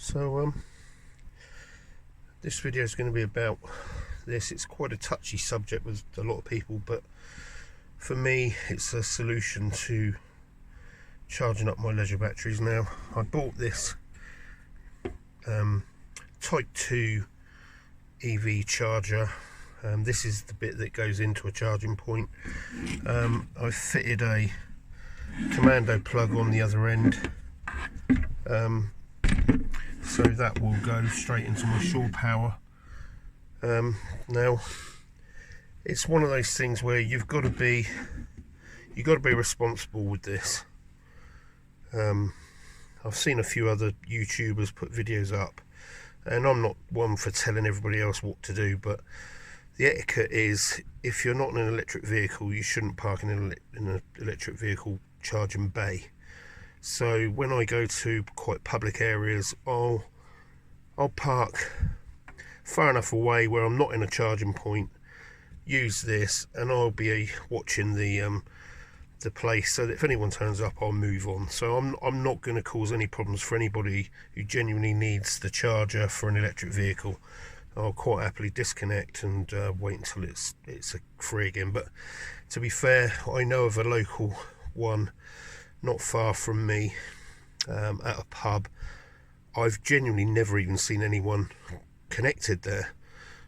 So this video is going to be about this. It's quite a touchy subject with a lot of people, but for me it's a solution to charging up my leisure batteries. Now, I bought this Type 2 EV charger. This is the bit that goes into a charging point. I've fitted a commando plug on the other end, so that will go straight into my shore power. Now, it's one of those things where you've got to be responsible with this. I've seen a few other YouTubers put videos up, and I'm not one for telling everybody else what to do, but the etiquette is, if you're not in an electric vehicle, you shouldn't park in an electric vehicle charging bay. So when I go to quite public areas, I'll park far enough away where I'm not in a charging point, use this, and I'll be watching the place, so that if anyone turns up, I'll move on. So I'm not going to cause any problems for anybody who genuinely needs the charger for an electric vehicle. I'll quite happily disconnect and wait until it's free again. But to be fair, I know of a local one not far from me, at a pub. I've genuinely never even seen anyone connected there,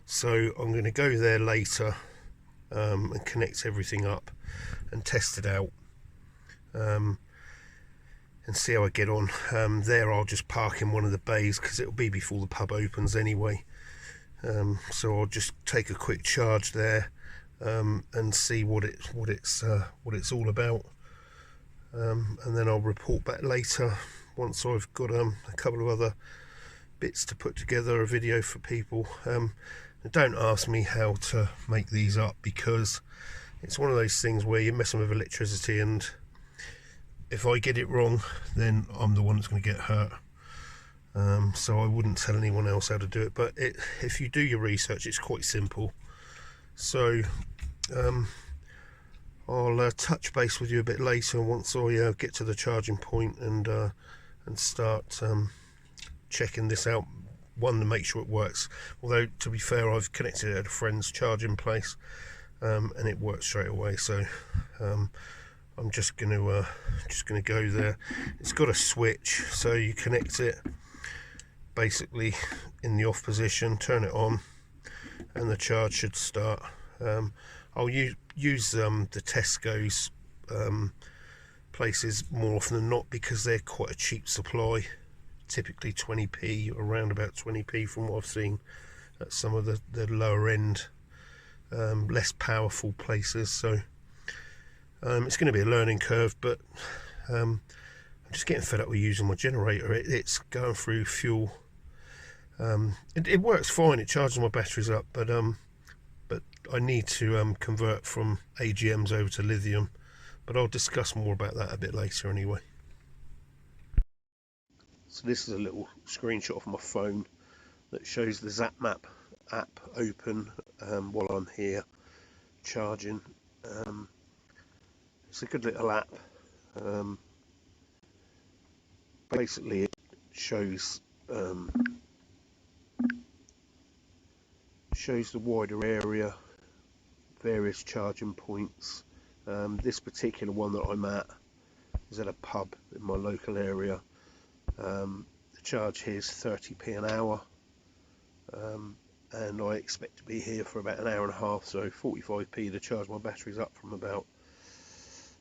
so I'm going to go there later and connect everything up and test it out, and see how I get on. There I'll just park in one of the bays, because it'll be before the pub opens anyway. So I'll just take a quick charge there and see what it's all about, and then I'll report back later once I've got a couple of other bits to put together a video for people. Don't ask me how to make these up, because it's one of those things where you're messing with electricity, and if I get it wrong, then I'm the one that's going to get hurt. So I wouldn't tell anyone else how to do it, but if you do your research, it's quite simple. So I'll touch base with you a bit later once I get to the charging point and start checking this out. One, to make sure it works, although to be fair, I've connected it at a friend's charging place, and it works straight away. So I'm just gonna go there. It's got a switch, so you connect it basically in the off position, turn it on, and the charge should start. I'll use the Tesco's places more often than not, because they're quite a cheap supply, typically 20p, around about 20p from what I've seen at some of the lower end, less powerful places. So it's going to be a learning curve, but I'm just getting fed up with using my generator. It's going through fuel. It works fine, it charges my batteries up, but I need to convert from AGMs over to lithium, but I'll discuss more about that a bit later anyway. So this is a little screenshot of my phone that shows the Zap-Map app open while I'm here charging. It's a good little app. Basically it shows the wider area, various charging points. This particular one that I'm at is at a pub in my local area. The charge here is 30p an hour, and I expect to be here for about an hour and a half, so 45p to charge my batteries up from about,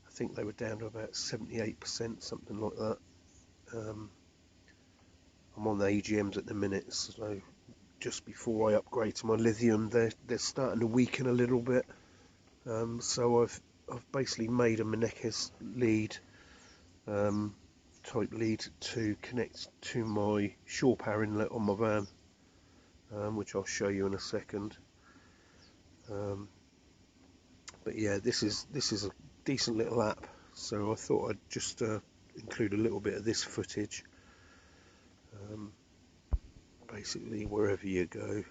I think they were down to about 78%, something like that. I'm on the AGMs at the minute, so just before I upgrade to my lithium, they're starting to weaken a little bit. So I've basically made a Menekes lead, type lead, to connect to my shore power inlet on my van, which I'll show you in a second. But yeah, this is a decent little app, so I thought I'd just include a little bit of this footage. Basically, wherever you go,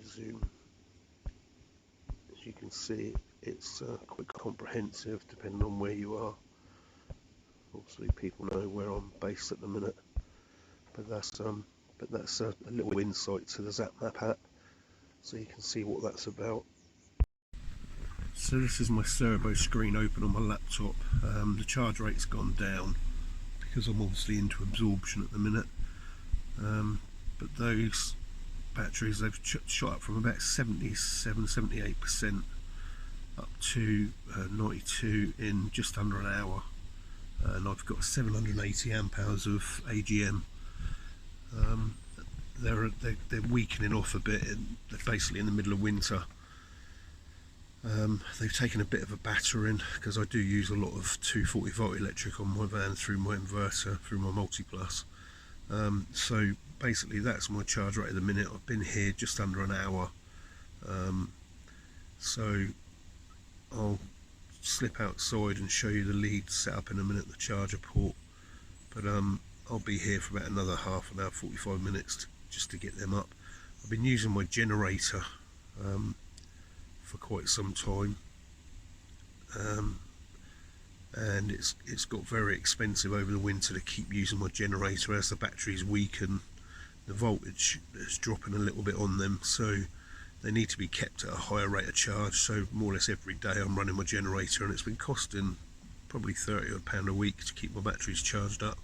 zoom. As you can see, it's quite comprehensive depending on where you are. I'll obviously people know where I'm based at the minute, but that's a little insight to the Zap-Map app, so you can see what that's about. So this is my servo screen open on my laptop. The charge rate's gone down because I'm obviously into absorption at the minute, but those batteries, they've shot up from about 77-78% up to 92 in just under an hour, and I've got 780 amp hours of AGM. They're weakening off a bit, and they're basically in the middle of winter. They've taken a bit of a battering because I do use a lot of 240 volt electric on my van through my inverter, through my multi-plus. So basically that's my charge rate at the minute. I've been here just under an hour, so I'll slip outside and show you the lead set up in a minute, the charger port, but I'll be here for about another half an hour, 45 minutes just to get them up. I've been using my generator for quite some time, and it's got very expensive over the winter to keep using my generator. As the batteries weaken, the voltage is dropping a little bit on them, so they need to be kept at a higher rate of charge. So more or less every day I'm running my generator, and it's been costing probably £30 odd a week to keep my batteries charged up,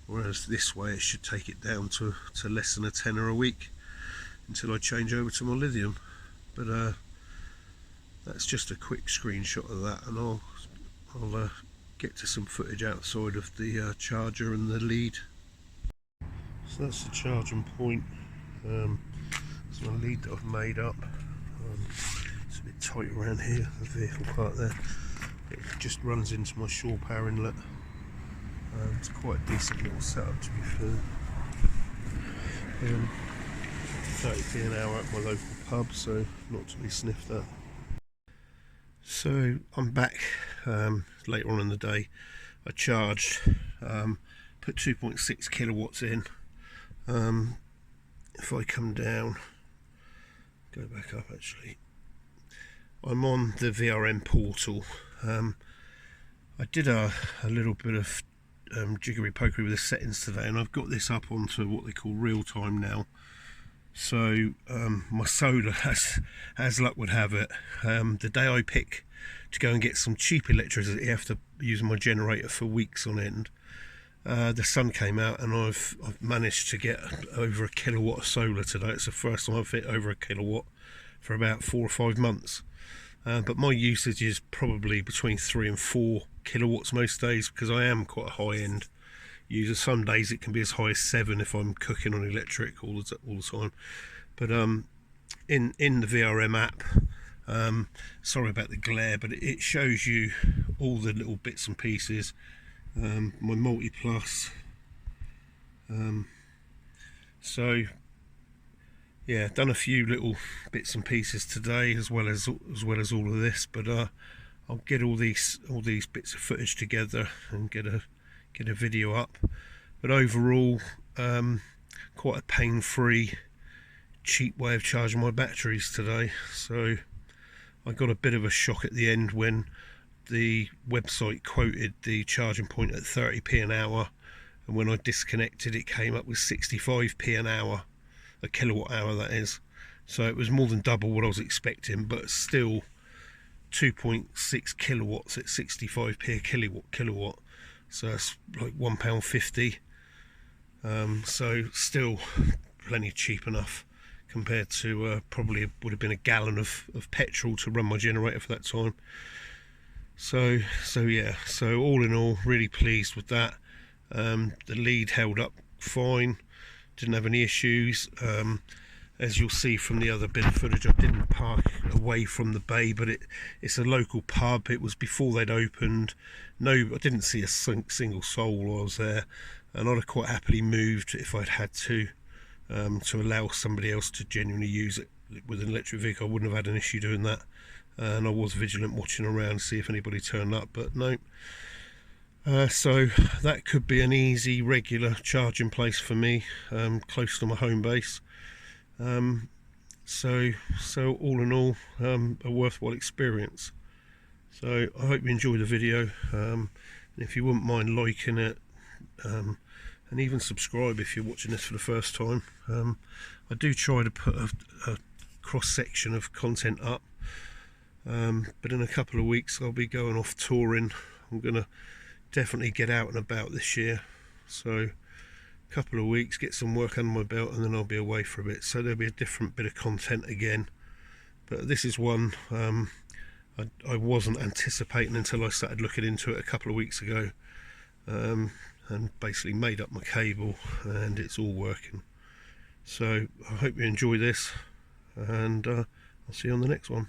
whereas this way it should take it down to less than a tenner a week until I change over to my lithium. But that's just a quick screenshot of that, and I'll get to some footage outside of the charger and the lead. So that's the charging point. It's my lead that I've made up. It's a bit tight around here, the vehicle part there. It just runs into my shore power inlet. It's quite a decent little setup, to be fair. 30p an hour at my local pub, so not to be sniffed at. So I'm back later on in the day. I charged, put 2.6 kilowatts in. If I come down, go back up actually, I'm on the VRM portal. I did a little bit of jiggery pokery with the settings today, and I've got this up onto what they call real time now. So my solar, as luck would have it, the day I pick to go and get some cheap electricity after using my generator for weeks on end, the sun came out, and I've managed to get over a kilowatt of solar today. It's the first time I've hit over a kilowatt for about 4 or 5 months. But my usage is probably between 3 and 4 kilowatts most days, because I am quite a high end user. Some days it can be as high as 7 if I'm cooking on electric all the time. But in the VRM app, sorry about the glare, but it shows you all the little bits and pieces. My multi-plus, so yeah, done a few little bits and pieces today as well as all of this, but I'll get all these bits of footage together and get a video up. But overall, quite a pain-free, cheap way of charging my batteries today. So I got a bit of a shock at the end when the website quoted the charging point at 30p an hour, and when I disconnected it came up with 65p an hour, a kilowatt hour that is. So it was more than double what I was expecting, but still 2.6 kilowatts at 65p a kilowatt, so that's like £1.50. So still plenty cheap enough compared to probably would have been a gallon of petrol to run my generator for that time. So yeah, so all in all, really pleased with that. The lead held up fine, didn't have any issues. As you'll see from the other bit of footage, I didn't park away from the bay, but it's a local pub. It was before they'd opened. No, I didn't see a single soul while I was there, and I'd have quite happily moved if I'd had to allow somebody else to genuinely use it with an electric vehicle. I wouldn't have had an issue doing that. And I was vigilant, watching around to see if anybody turned up, but no. So that could be an easy, regular charging place for me, close to my home base. So all in all, a worthwhile experience. So I hope you enjoy the video. And if you wouldn't mind liking it, and even subscribe if you're watching this for the first time. I do try to put a cross section of content up, but in a couple of weeks I'll be going off touring. I'm gonna definitely get out and about this year, so a couple of weeks, get some work under my belt, and then I'll be away for a bit, so there'll be a different bit of content again. But this is one I wasn't anticipating until I started looking into it a couple of weeks ago, and basically made up my cable, and it's all working. So I hope you enjoy this, and I'll see you on the next one.